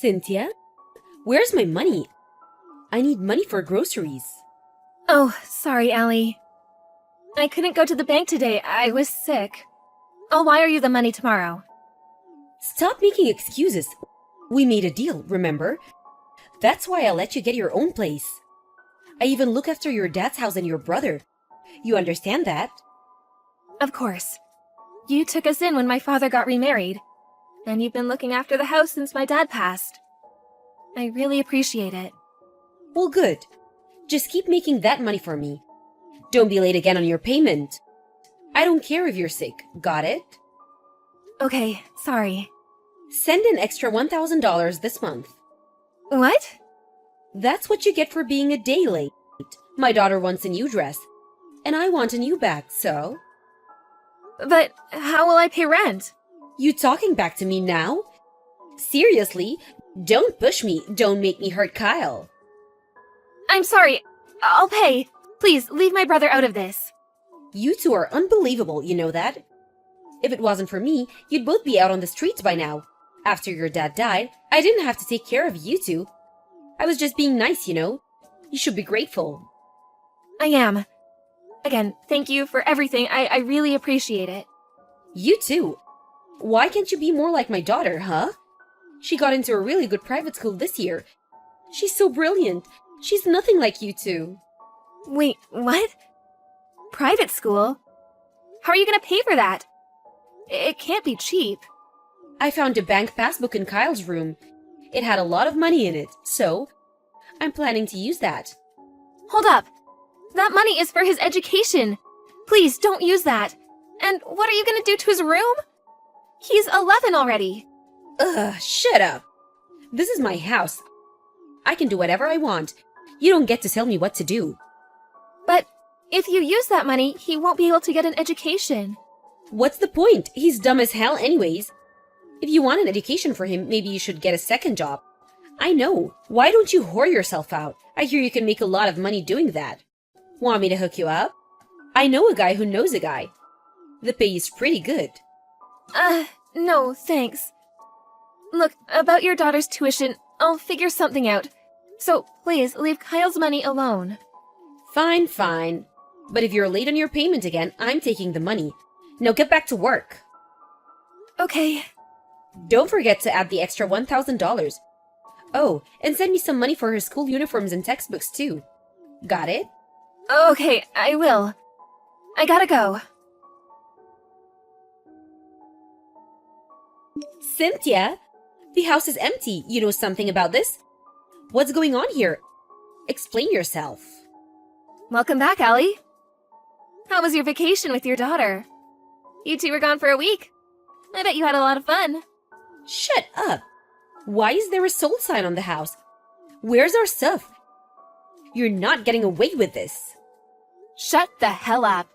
Cynthia, where's my money? I need money for groceries. Oh, sorry, Allie. I couldn't go to the bank today. I was sick. I'll wire you the money tomorrow. Stop making excuses. We made a deal, remember? That's why I let you get your own place. I even look after your dad's house and your brother. You understand that? Of course. You took us in when my father got remarried, and you've been looking after the house since my dad passed. I really appreciate it. Well, good. Just keep making that money for me. Don't be late again on your payment. I don't care if you're sick, got it? Okay, sorry. Send an extra $1,000 this month. What? That's what you get for being a day late. My daughter wants a new dress, and I want a new bag, so... But how will I pay rent? You talking back to me now? Seriously, don't push me. Don't make me hurt Kyle. I'm sorry. I'll pay. Please, leave my brother out of this. You two are unbelievable, you know that? If it wasn't for me, you'd both be out on the streets by now. After your dad died, I didn't have to take care of you two. I was just being nice, you know? You should be grateful. I am. Again, thank you for everything. I really appreciate it. You too. Why can't you be more like my daughter, huh? She got into a really good private school this year. She's so brilliant. She's nothing like you two. Wait, what? Private school? How are you gonna pay for that? It can't be cheap. I found a bank passbook in Kyle's room. It had a lot of money in it, so I'm planning to use that. Hold up. That money is for his education. Please, don't use that. And what are you gonna do to his room? He's 11 already. Ugh, shut up. This is my house. I can do whatever I want. You don't get to tell me what to do. But if you use that money, he won't be able to get an education. What's the point? He's dumb as hell anyways. If you want an education for him, maybe you should get a second job. I know. Why don't you whore yourself out? I hear you can make a lot of money doing that. Want me to hook you up? I know a guy who knows a guy. The pay is pretty good. No, thanks. Look, about your daughter's tuition, I'll figure something out. So please, leave Kyle's money alone. Fine, fine. But if you're late on your payment again, I'm taking the money. Now get back to work. Okay. Don't forget to add the extra $1,000. Oh, and send me some money for her school uniforms and textbooks too. Got it? Okay, I will. I gotta go. Cynthia, the house is empty. You know something about this? What's going on here? Explain yourself. Welcome back, Allie. How was your vacation with your daughter? You two were gone for a week. I bet you had a lot of fun. Shut up. Why is there a sold sign on the house? Where's our stuff? You're not getting away with this. Shut the hell up.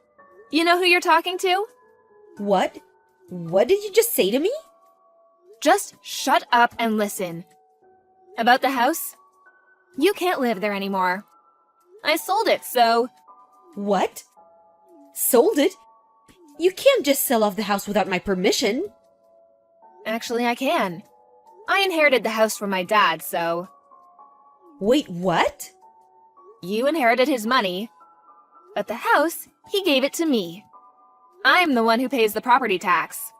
You know who you're talking to? What? What did you just say to me? Just shut up and listen. About the house? You can't live there anymore. I sold it, so... What? Sold it? You can't just sell off the house without my permission. Actually, I can. I inherited the house from my dad, so... Wait, what? You inherited his money, but the house, he gave it to me. I'm the one who pays the property tax.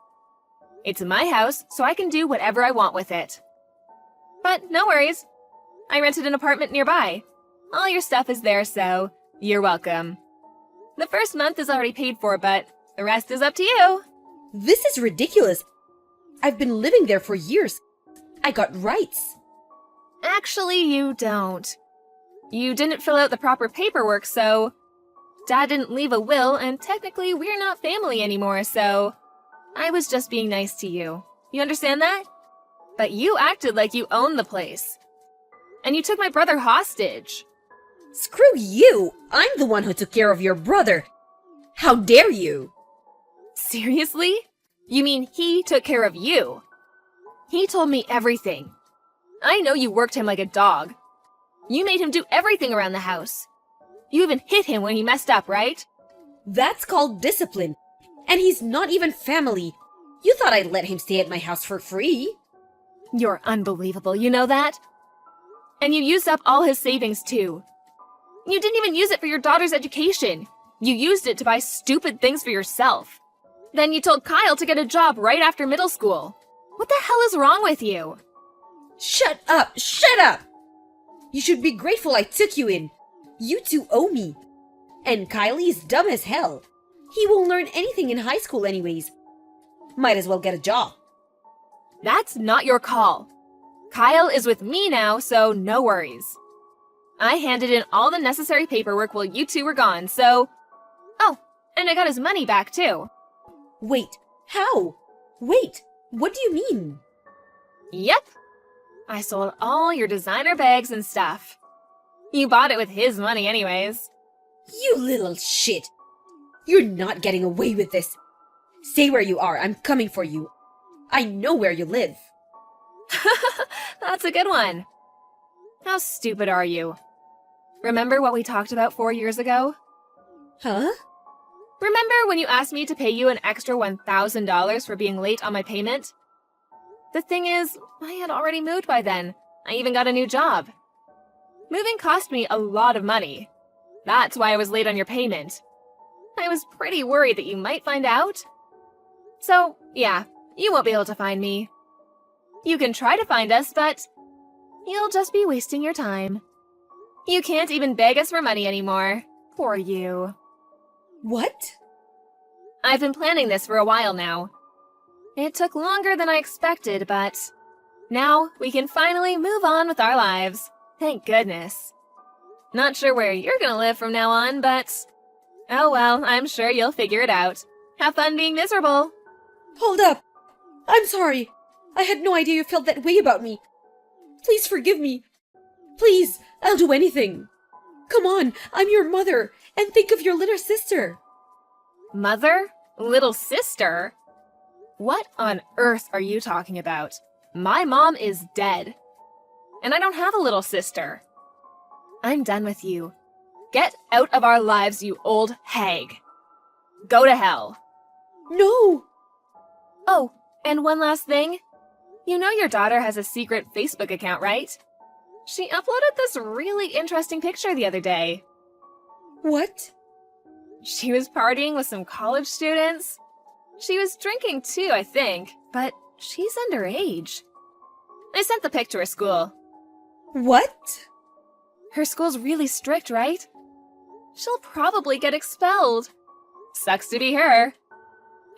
It's my house, so I can do whatever I want with it. But no worries. I rented an apartment nearby. All your stuff is there, so you're welcome. The first month is already paid for, but the rest is up to you. This is ridiculous. I've been living there for years. I got rights. Actually, you don't. You didn't fill out the proper paperwork, so... Dad didn't leave a will, and technically we're not family anymore, so... I was just being nice to you. You understand that? But you acted like you owned the place. And you took my brother hostage. Screw you! I'm the one who took care of your brother. How dare you? Seriously? You mean he took care of you? He told me everything. I know you worked him like a dog. You made him do everything around the house. You even hit him when he messed up, right? That's called discipline. And he's not even family. You thought I'd let him stay at my house for free? You're unbelievable, you know that? And you used up all his savings too. You didn't even use it for your daughter's education. You used it to buy stupid things for yourself. Then you told Kyle to get a job right after middle school. What the hell is wrong with you? Shut up! Shut up! You should be grateful I took you in. You two owe me. And Kylie's dumb as hell. He won't learn anything in high school anyways. Might as well get a job. That's not your call. Kyle is with me now, so no worries. I handed in all the necessary paperwork while you two were gone, so... Oh, and I got his money back too. Wait, how? Wait, what do you mean? Yep. I sold all your designer bags and stuff. You bought it with his money anyways. You little shit. You're not getting away with this. Stay where you are. I'm coming for you. I know where you live. That's a good one. How stupid are you? Remember what we talked about 4 years ago? Huh? Remember when you asked me to pay you an extra $1,000 for being late on my payment? The thing is, I had already moved by then. I even got a new job. Moving cost me a lot of money. That's why I was late on your payment. I was pretty worried that you might find out. So, yeah, you won't be able to find me. You can try to find us, but you'll just be wasting your time. You can't even beg us for money anymore. Poor you. What? I've been planning this for a while now. It took longer than I expected, but now we can finally move on with our lives. Thank goodness. Not sure where you're gonna live from now on, but oh well, I'm sure you'll figure it out. Have fun being miserable. Hold up. I'm sorry. I had no idea you felt that way about me. Please forgive me. Please, I'll do anything. Come on, I'm your mother, and think of your little sister. Mother? Little sister? What on earth are you talking about? My mom is dead. And I don't have a little sister. I'm done with you. Get out of our lives, you old hag. Go to hell. No! Oh, and one last thing. You know your daughter has a secret Facebook account, right? She uploaded this really interesting picture the other day. What? She was partying with some college students. She was drinking too, I think, but she's underage. I sent the pic to her school. What? Her school's really strict, right? She'll probably get expelled. Sucks to be her.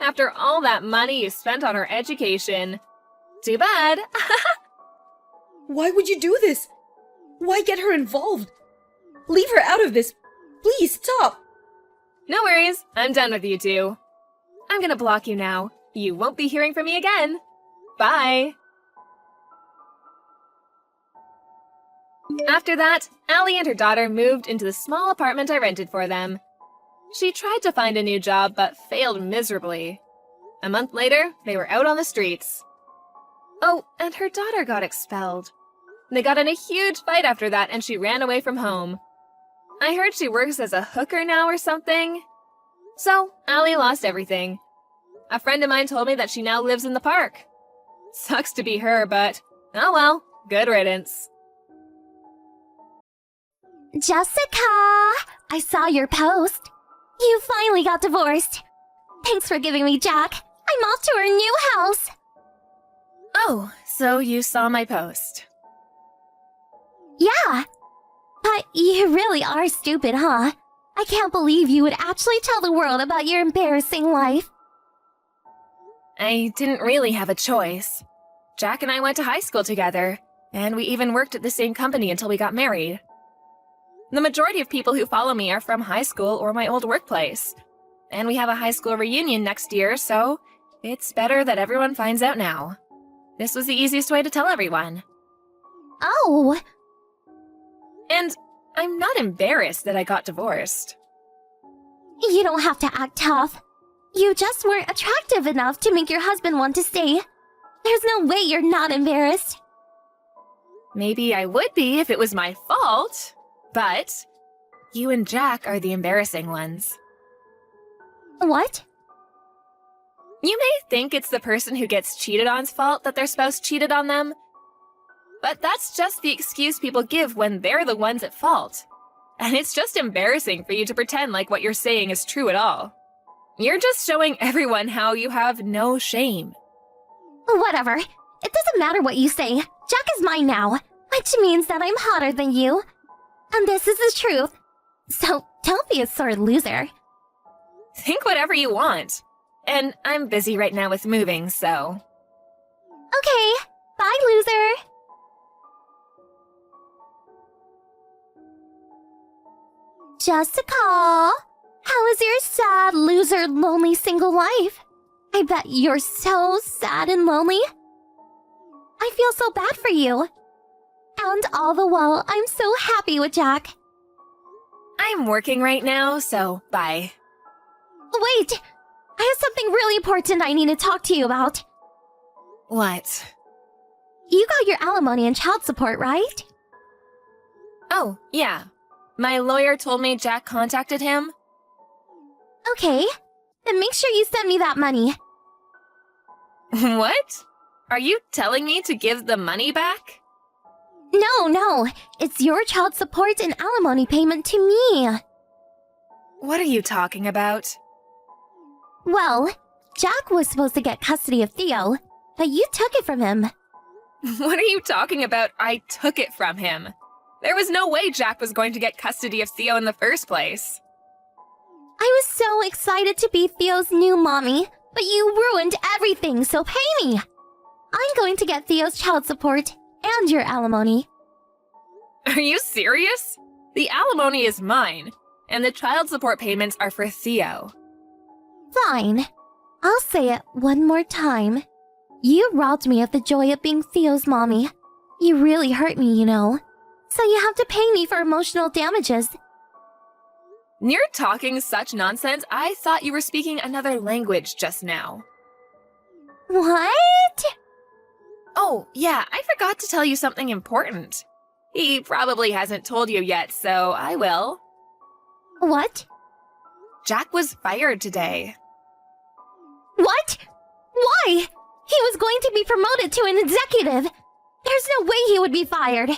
After all that money you spent on her education. Too bad. Why would you do this? Why get her involved? Leave her out of this. Please stop. No worries. I'm done with you two. I'm gonna block you now. You won't be hearing from me again. Bye. After that, Allie and her daughter moved into the small apartment I rented for them. She tried to find a new job, but failed miserably. A month later, they were out on the streets. Oh, and her daughter got expelled. They got in a huge fight after that, and she ran away from home. I heard she works as a hooker now or something. So, Allie lost everything. A friend of mine told me that she now lives in the park. Sucks to be her, but oh well, good riddance. Jessica! I saw your post. You finally got divorced. Thanks for giving me Jack. I'm off to our new house. Oh, so you saw my post. Yeah. But you really are stupid, huh? I can't believe you would actually tell the world about your embarrassing life. I didn't really have a choice. Jack and I went to high school together, and we even worked at the same company until we got married. The majority of people who follow me are from high school or my old workplace. And we have a high school reunion next year, so it's better that everyone finds out now. This was the easiest way to tell everyone. Oh. And I'm not embarrassed that I got divorced. You don't have to act tough. You just weren't attractive enough to make your husband want to stay. There's no way you're not embarrassed. Maybe I would be if it was my fault, but you and Jack are the embarrassing ones. What? You may think it's the person who gets cheated on's fault that their spouse cheated on them, But that's just the excuse people give when they're the ones at fault. And it's just embarrassing for you to pretend like what you're saying is true at all. You're just showing everyone how you have no shame. Whatever. It doesn't matter what you say. Jack is mine now, which means that I'm hotter than you. And this is the truth. So don't be a sore loser. Think whatever you want. And I'm busy right now with moving, so... Okay. Bye, loser. Jessica, how is your sad, loser, lonely single life? I bet you're so sad and lonely. I feel so bad for you. And all the while, I'm so happy with Jack. I'm working right now, so bye. Wait! I have something really important I need to talk to you about. What? You got your alimony and child support, right? Oh, yeah. My lawyer told me Jack contacted him. Okay. Then make sure you send me that money. What? Are you telling me to give the money back? No. It's your child support and alimony payment to me. What are you talking about? Well, Jack was supposed to get custody of Theo, but you took it from him. What are you talking about? I took it from him. There was no way Jack was going to get custody of Theo in the first place. I was so excited to be Theo's new mommy, but you ruined everything, so pay me. I'm going to get Theo's child support and your alimony. Are you serious? The alimony is mine, and the child support payments are for Theo. Fine. I'll say it one more time. You robbed me of the joy of being Theo's mommy. You really hurt me, you know. So you have to pay me for emotional damages. You're talking such nonsense, I thought you were speaking another language just now. What? Oh, yeah, I forgot to tell you something important. He probably hasn't told you yet, so I will. What? Jack was fired today. What? Why? He was going to be promoted to an executive. There's no way he would be fired.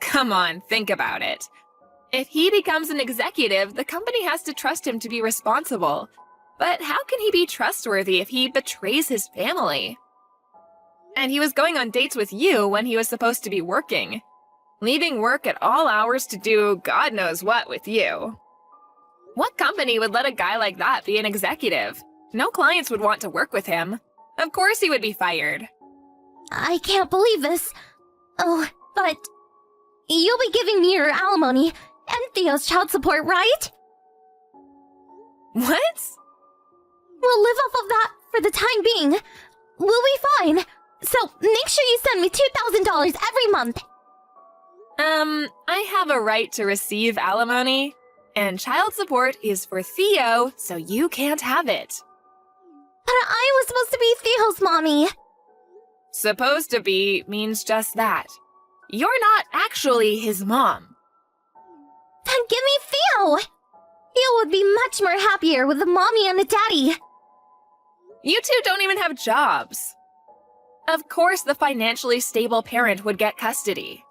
Come on, think about it. If he becomes an executive, the company has to trust him to be responsible. But how can he be trustworthy if he betrays his family? And he was going on dates with you when he was supposed to be working. Leaving work at all hours to do God knows what with you. What company would let a guy like that be an executive? No clients would want to work with him. Of course he would be fired. I can't believe this. Oh, but... You'll be giving me your alimony and Theo's child support, right? What? We'll live off of that for the time being. We'll be fine. So make sure you send me $2,000 every month. I have a right to receive alimony, and child support is for Theo, so you can't have it. But I was supposed to be Theo's mommy. Supposed to be means just that. You're not actually his mom. Then give me Theo. Theo would be much more happier with a mommy and a daddy. You two don't even have jobs. Of course the financially stable parent would get custody.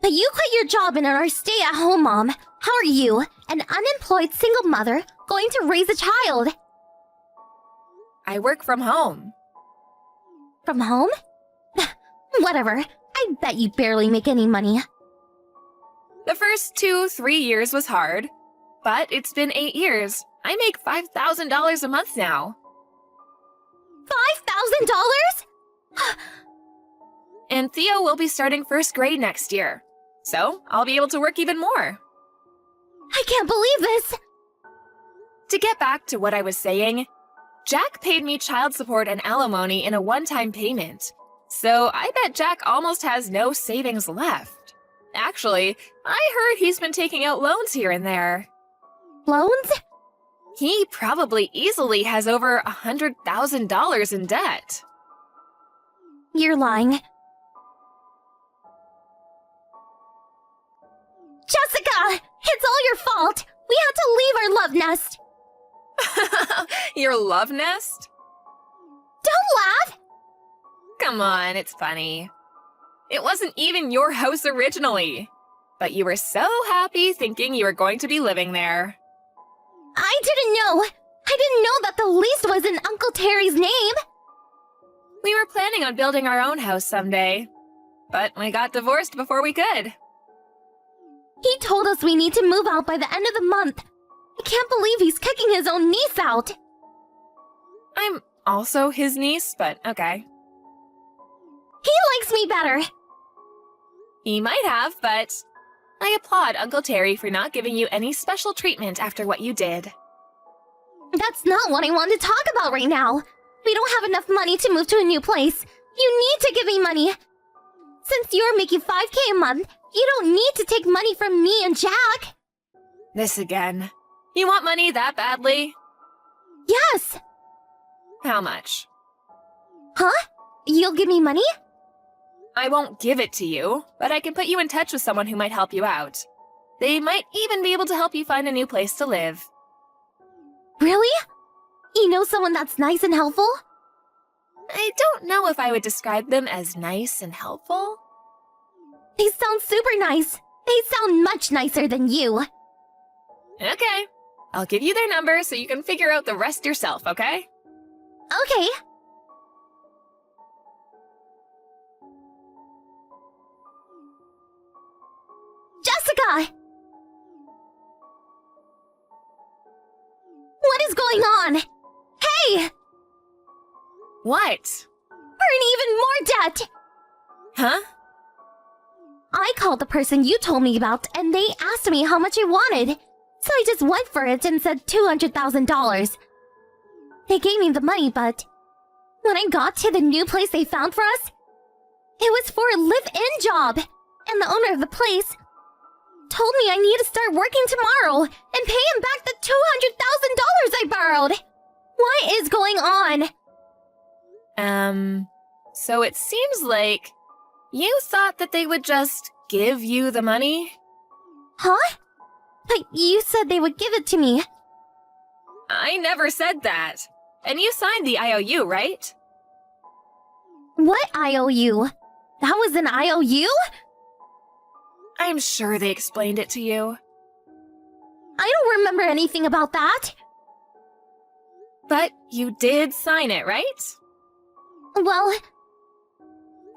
But you quit your job and are a stay-at-home mom. How are you, an unemployed single mother, going to raise a child? I work from home. From home? Whatever. I bet you barely make any money. The first 2-3 years was hard, but it's been 8 years. I make $5,000 a month now. $5,000? And Theo will be starting first grade next year. So I'll be able to work even more. I can't believe this! To get back to what I was saying, Jack paid me child support and alimony in a one-time payment. So I bet Jack almost has no savings left. Actually, I heard he's been taking out loans here and there. Loans? He probably easily has over $100,000 in debt. You're lying. Jessica! It's all your fault! We had to leave our love nest! Your love nest? Don't laugh! Come on, it's funny. It wasn't even your house originally. But you were so happy thinking you were going to be living there. I didn't know. I didn't know that the lease was in Uncle Terry's name. We were planning on building our own house someday. But we got divorced before we could. He told us we need to move out by the end of the month. I can't believe he's kicking his own niece out. I'm also his niece, but okay. He likes me better. He might have, but I applaud Uncle Terry for not giving you any special treatment after what you did. That's not what I want to talk about right now. We don't have enough money to move to a new place. You need to give me money. Since you're making $5,000 a month, you don't need to take money from me and Jack. This again. You want money that badly? Yes. How much? Huh? You'll give me money? I won't give it to you, but I can put you in touch with someone who might help you out. They might even be able to help you find a new place to live. Really? You know someone that's nice and helpful? I don't know if I would describe them as nice and helpful. They sound super nice. They sound much nicer than you. Okay. I'll give you their number so you can figure out the rest yourself, okay? Okay. Jessica! What is going on? Hey! What? We're in even more debt! Huh? I called the person you told me about, and they asked me how much I wanted. So I just went for it and said $200,000. They gave me the money, but when I got to the new place they found for us, it was for a live-in job. And the owner of the place told me I need to start working tomorrow and pay him back the $200,000 I borrowed. What is going on? So it seems like you thought that they would just give you the money? Huh? But you said they would give it to me. I never said that. And you signed the IOU, right? What IOU? That was an IOU? I'm sure they explained it to you. I don't remember anything about that. But you did sign it, right? Well,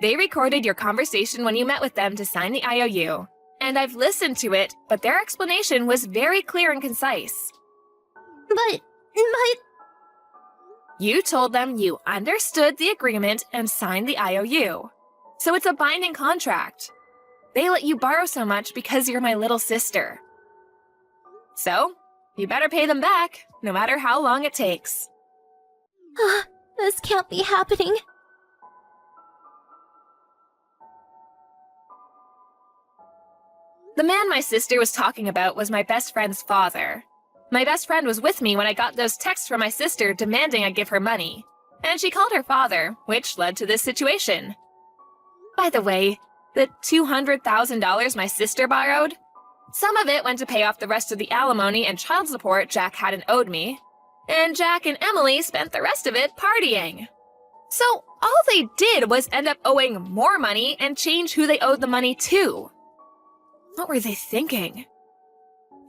They recorded your conversation when you met with them to sign the IOU. And I've listened to it, but their explanation was very clear and concise. but... You told them you understood the agreement and signed the IOU. So it's a binding contract. They let you borrow so much because you're my little sister. So, you better pay them back, no matter how long it takes. This can't be happening. The man my sister was talking about was my best friend's father. My best friend was with me when I got those texts from my sister demanding I give her money. And she called her father, which led to this situation. By the way, the $200,000 my sister borrowed, some of it went to pay off the rest of the alimony and child support Jack hadn't owed me. And Jack and Emily spent the rest of it partying. So all they did was end up owing more money and change who they owed the money to. What were they thinking?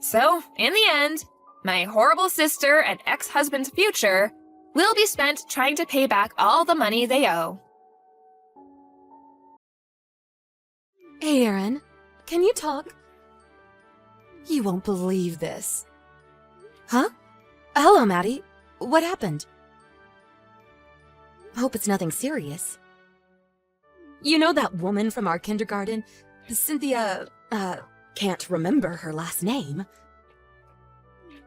So, in the end, my horrible sister and ex-husband's future will be spent trying to pay back all the money they owe. Hey, Aaron. Can you talk? You won't believe this. Huh? Hello, Maddie. What happened? Hope it's nothing serious. You know that woman from our kindergarten? Cynthia, can't remember her last name.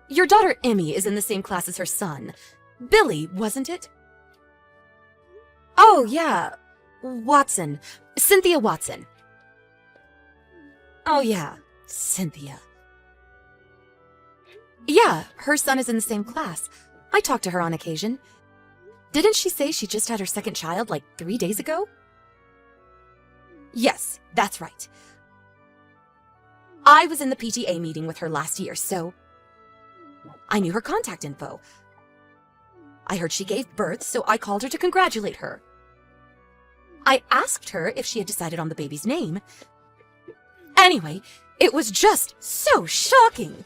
Your daughter Emmy is in the same class as her son. Billy, wasn't it? Oh, yeah. Watson. Cynthia Watson. Oh, yeah. Cynthia. Yeah, her son is in the same class. I talk to her on occasion. Didn't she say she just had her second child like 3 days ago? Yes, that's right. I was in the PTA meeting with her last year, so I knew her contact info. I heard she gave birth, so I called her to congratulate her. I asked her if she had decided on the baby's name. Anyway, it was just so shocking.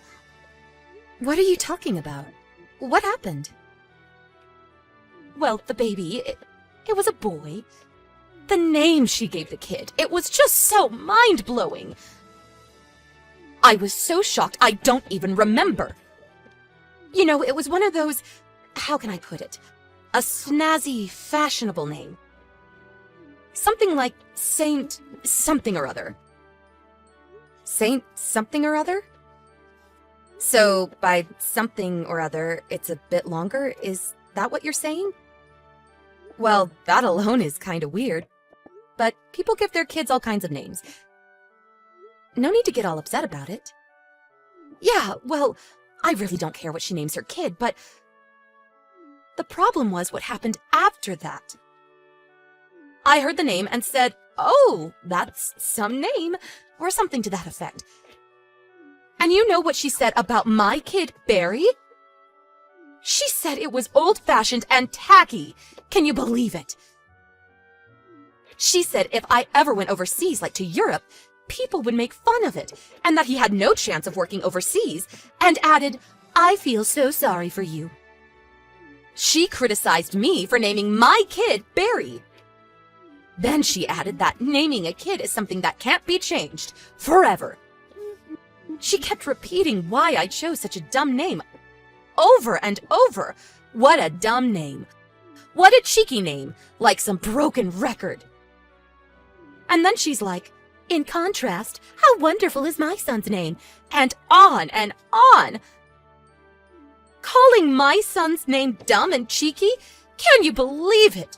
What are you talking about? What happened? Well, the baby, it was a boy. The name she gave the kid, it was just so mind-blowing. I was so shocked I don't even remember. You know, it was one of those, how can I put it? A snazzy, fashionable name. Something like Saint something or other. Saint something or other? So, by something or other, it's a bit longer? Is that what you're saying? Well, that alone is kind of weird. But people give their kids all kinds of names. No need to get all upset about it. Yeah, well, I really don't care what she names her kid, but the problem was what happened after that. I heard the name and said, "Oh, that's some name," or something to that effect. And you know what she said about my kid, Barry? She said it was old-fashioned and tacky. Can you believe it? She said if I ever went overseas, like to Europe, people would make fun of it, and that he had no chance of working overseas, and added, "I feel so sorry for you." She criticized me for naming my kid Barry. Then she added that naming a kid is something that can't be changed forever. She kept repeating why I chose such a dumb name over and over. What a dumb name. What a cheeky name, like some broken record. And then she's like, "In contrast, how wonderful is my son's name?" And on and on. Calling my son's name dumb and cheeky? Can you believe it?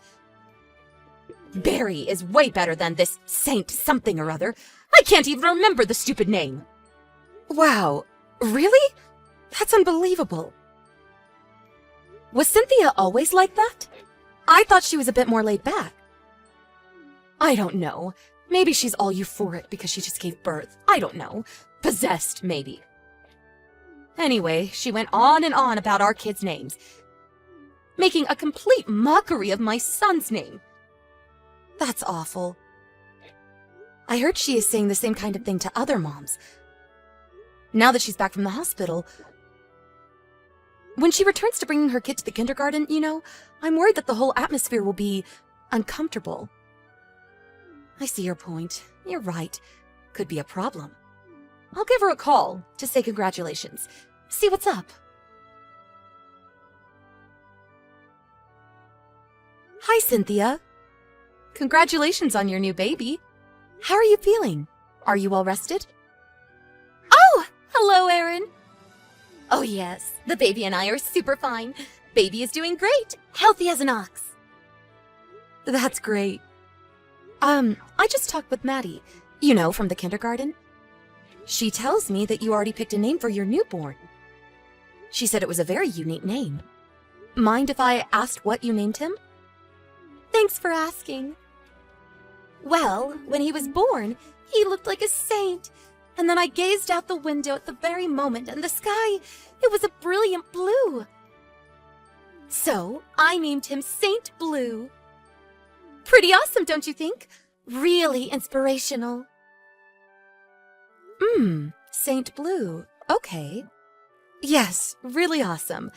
Barry is way better than this Saint something or other. I can't even remember the stupid name. Wow, really? That's unbelievable. Was Cynthia always like that? I thought she was a bit more laid back. I don't know. Maybe she's all euphoric because she just gave birth. I don't know. Possessed, maybe. Anyway, she went on and on about our kids' names, making a complete mockery of my son's name. That's awful. I heard she is saying the same kind of thing to other moms. Now that she's back from the hospital, when she returns to bringing her kid to the kindergarten, you know, I'm worried that the whole atmosphere will be uncomfortable. I see your point. You're right. Could be a problem. I'll give her a call to say congratulations. See what's up. Hi, Cynthia. Congratulations on your new baby. How are you feeling? Are you all rested? Oh, hello, Erin. Oh, yes. The baby and I are super fine. Baby is doing great. Healthy as an ox. That's great. I just talked with Maddie, you know, from the kindergarten. She tells me that you already picked a name for your newborn. She said it was a very unique name. Mind if I asked what you named him? Thanks for asking. Well, when he was born, he looked like a saint. And then I gazed out the window at the very moment, and the sky, it was a brilliant blue. So I named him Saint Blue. Pretty awesome, don't you think? Really inspirational. Saint Blue. Okay. Yes, really awesome.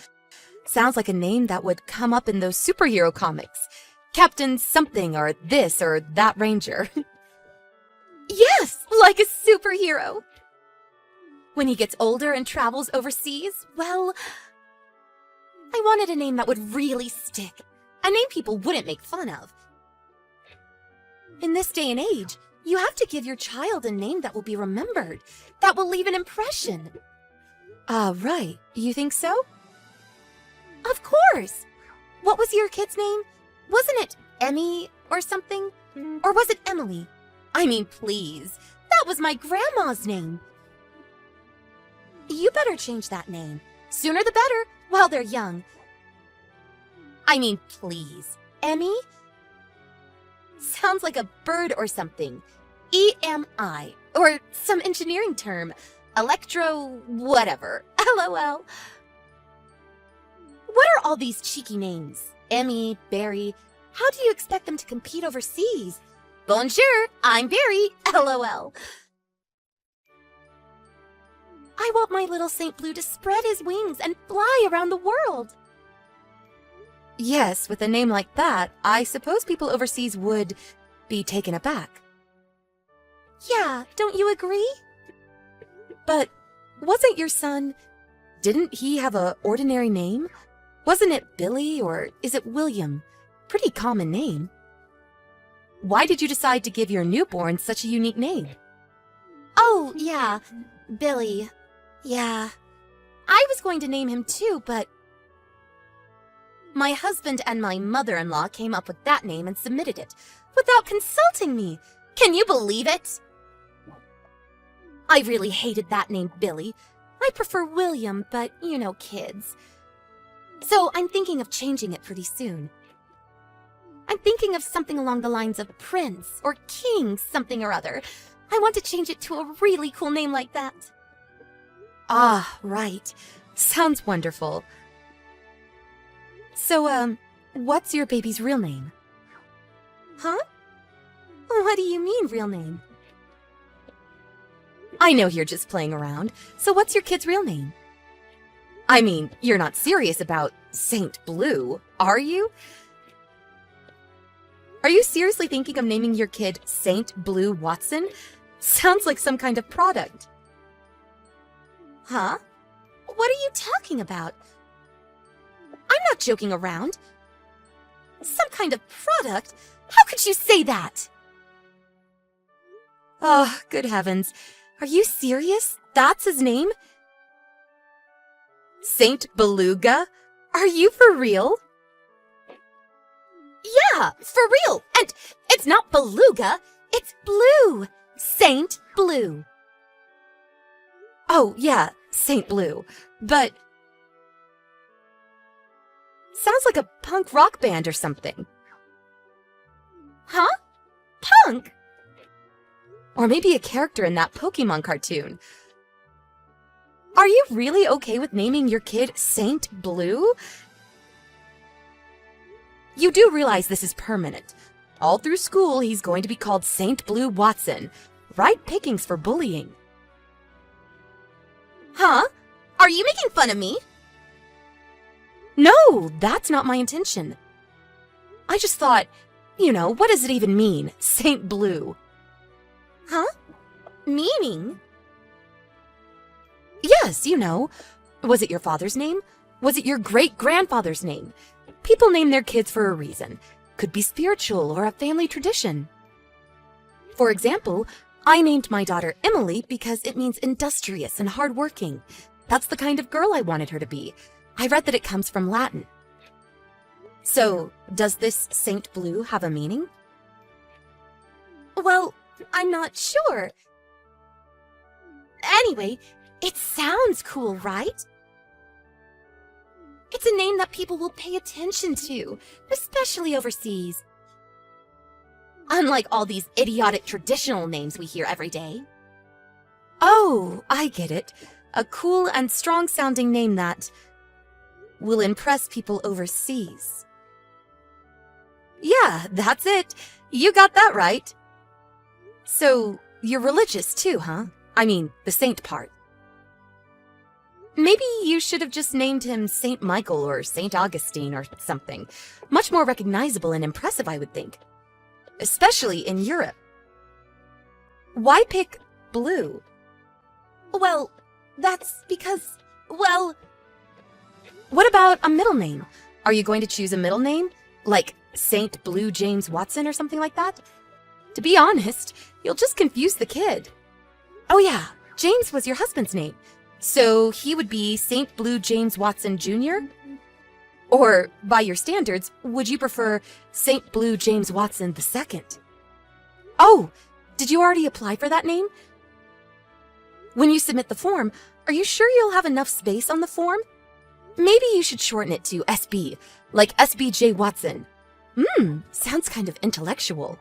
Sounds like a name that would come up in those superhero comics. Captain something or this or that ranger. Yes, like a superhero. When he gets older and travels overseas, well, I wanted a name that would really stick. A name people wouldn't make fun of. In this day and age, you have to give your child a name that will be remembered, that will leave an impression. Right. You think so? Of course. What was your kid's name? Wasn't it Emmy or something? Or was it Emily? I mean, please. That was my grandma's name. You better change that name. Sooner the better, while they're young. I mean, please. Emmy? Sounds like a bird or something. EMI. Or some engineering term. Electro... whatever. LOL. What are all these cheeky names? Emmy, Barry... How do you expect them to compete overseas? Bonjour, I'm Barry, LOL. I want my little Saint Blue to spread his wings and fly around the world. Yes, with a name like that, I suppose people overseas would be taken aback. Yeah, don't you agree? But wasn't your son... Didn't he have a ordinary name? Wasn't it Billy or is it William? Pretty common name. Why did you decide to give your newborn such a unique name? Oh, yeah, Billy. Yeah. I was going to name him too, but my husband and my mother-in-law came up with that name and submitted it without consulting me. Can you believe it? I really hated that name, Billy. I prefer William, but you know kids. So I'm thinking of changing it pretty soon. I'm thinking of something along the lines of Prince or King something or other. I want to change it to a really cool name like that. Ah, right. Sounds wonderful. So, what's your baby's real name? Huh? What do you mean, real name? I know you're just playing around, so what's your kid's real name? I mean, you're not serious about Saint Blue, are you? Are you seriously thinking of naming your kid Saint Blue Watson? Sounds like some kind of product. Huh? What are you talking about? I'm not joking around. Some kind of product? How could you say that? Oh, good heavens. Are you serious? That's his name? Saint Beluga? Are you for real? Yeah, for real. And it's not beluga, it's blue. Saint Blue. Oh, yeah, Saint Blue. But sounds like a punk rock band or something. Huh? Punk? Or maybe a character in that Pokemon cartoon. Are you really okay with naming your kid Saint Blue? You do realize this is permanent. All through school, he's going to be called Saint Blue Watson. Right pickings for bullying. Huh? Are you making fun of me? No, that's not my intention. I just thought, what does it even mean, Saint Blue? Huh? Meaning? Yes, Was it your father's name? Was it your great-grandfather's name? People name their kids for a reason. Could be spiritual or a family tradition. For example, I named my daughter Emily because it means industrious and hardworking. That's the kind of girl I wanted her to be. I read that it comes from Latin. So, does this Saint Blue have a meaning? Well, I'm not sure. Anyway, it sounds cool, right? It's a name that people will pay attention to, especially overseas. Unlike all these idiotic traditional names we hear every day. Oh, I get it. A cool and strong-sounding name that will impress people overseas. Yeah, that's it. You got that right. So, you're religious too, huh? I mean, the saint part. Maybe you should have just named him Saint Michael or Saint Augustine or something. Much more recognizable and impressive, I would think. Especially in Europe. Why pick blue? Well, that's because, well... What about a middle name? Are you going to choose a middle name? Like Saint Blue James Watson or something like that? To be honest, you'll just confuse the kid. Oh yeah, James was your husband's name. So he would be Saint Blue James Watson Jr.? Or, by your standards, would you prefer Saint Blue James Watson II? Oh, did you already apply for that name? When you submit the form, are you sure you'll have enough space on the form? Maybe you should shorten it to SB, like SBJ Watson. Sounds kind of intellectual.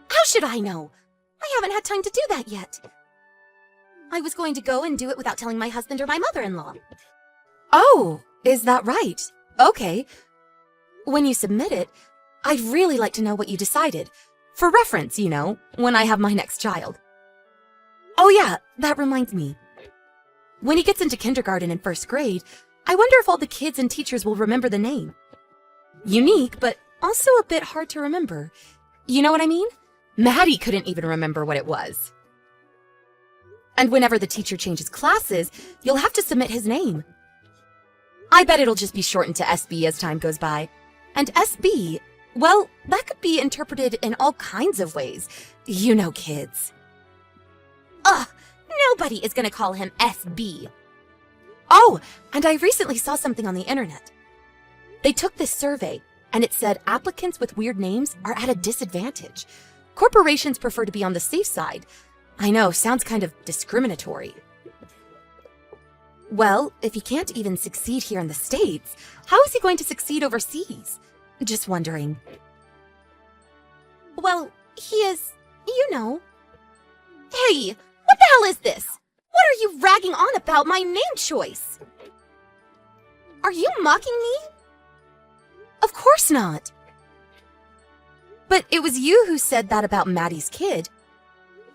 How should I know? I haven't had time to do that yet. I was going to go and do it without telling my husband or my mother-in-law. Oh, is that right? Okay. when you submit it, I'd really like to know what you decided. For reference, you know, when I have my next child. Oh yeah, that reminds me. When he gets into kindergarten and first grade, I wonder if all the kids and teachers will remember the name. Unique, but also a bit hard to remember. You know what I mean? Maddie couldn't even remember what it was. And whenever the teacher changes classes, you'll have to submit his name. I bet it'll just be shortened to SB as time goes by. And SB, well, that could be interpreted in all kinds of ways. You know, kids. Ugh, nobody is gonna call him SB. Oh, and I recently saw something on the internet. They took this survey, and it said applicants with weird names are at a disadvantage. Corporations prefer to be on the safe side. I know, sounds kind of discriminatory. Well, if he can't even succeed here in the States, how is he going to succeed overseas? Just wondering. Well, he is, you know. Hey, what the hell is this? What are you ragging on about my name choice? Are you mocking me? Of course not. But it was you who said that about Maddie's kid.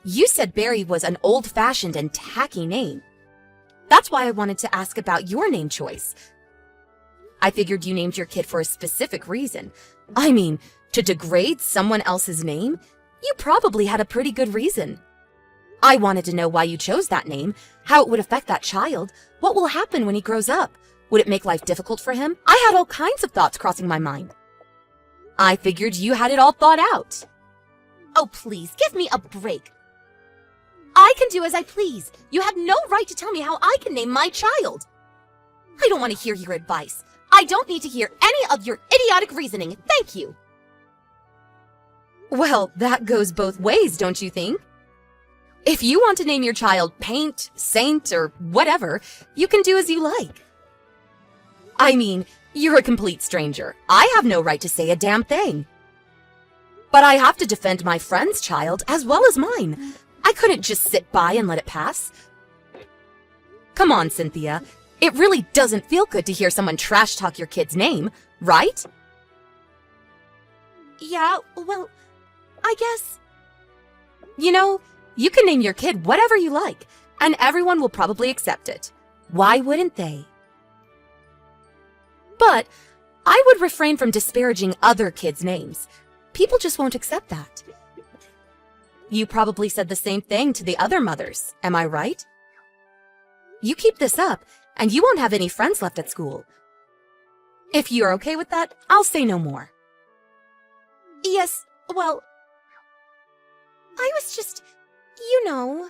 You said Barry was an old-fashioned and tacky name. That's why I wanted to ask about your name choice. I figured you named your kid for a specific reason. I mean, to degrade someone else's name? You probably had a pretty good reason. I wanted to know why you chose that name, how it would affect that child, what will happen when he grows up. Would it make life difficult for him? I had all kinds of thoughts crossing my mind. I figured you had it all thought out. Oh, please, give me a break. I can do as I please. You have no right to tell me how I can name my child. I don't want to hear your advice. I don't need to hear any of your idiotic reasoning. Thank you. Well, that goes both ways, don't you think? If you want to name your child Paint, Saint, or whatever, you can do as you like. I mean, you're a complete stranger. I have no right to say a damn thing. But I have to defend my friend's child as well as mine. I couldn't just sit by and let it pass. Come on, Cynthia. It really doesn't feel good to hear someone trash talk your kid's name, right? Yeah, well, I guess. You know, you can name your kid whatever you like, and everyone will probably accept it. Why wouldn't they? But I would refrain from disparaging other kids' names. People just won't accept that. You probably said the same thing to the other mothers, am I right? You keep this up, and you won't have any friends left at school. If you're okay with that, I'll say no more. Yes, well, I was just, you know.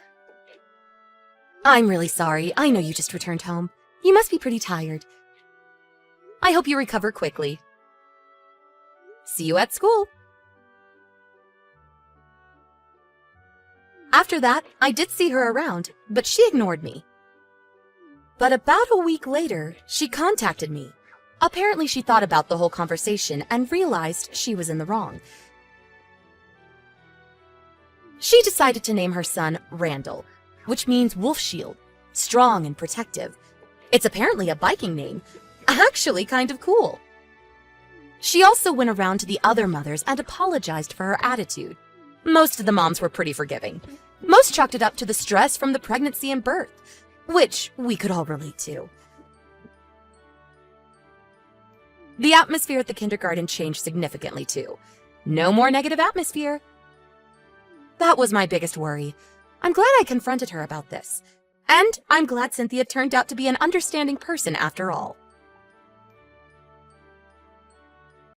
I'm really sorry. I know you just returned home. You must be pretty tired. I hope you recover quickly. See you at school. After that, I did see her around, but she ignored me. But about a week later, she contacted me. Apparently, she thought about the whole conversation and realized she was in the wrong. She decided to name her son Randall, which means wolf shield, strong and protective. It's apparently a biking name. Actually kind of cool. She also went around to the other mothers and apologized for her attitude. Most of the moms were pretty forgiving. Most chalked it up to the stress from the pregnancy and birth, which we could all relate to. The atmosphere at the kindergarten changed significantly too. No more negative atmosphere. That was my biggest worry. I'm glad I confronted her about this. And I'm glad Cynthia turned out to be an understanding person after all.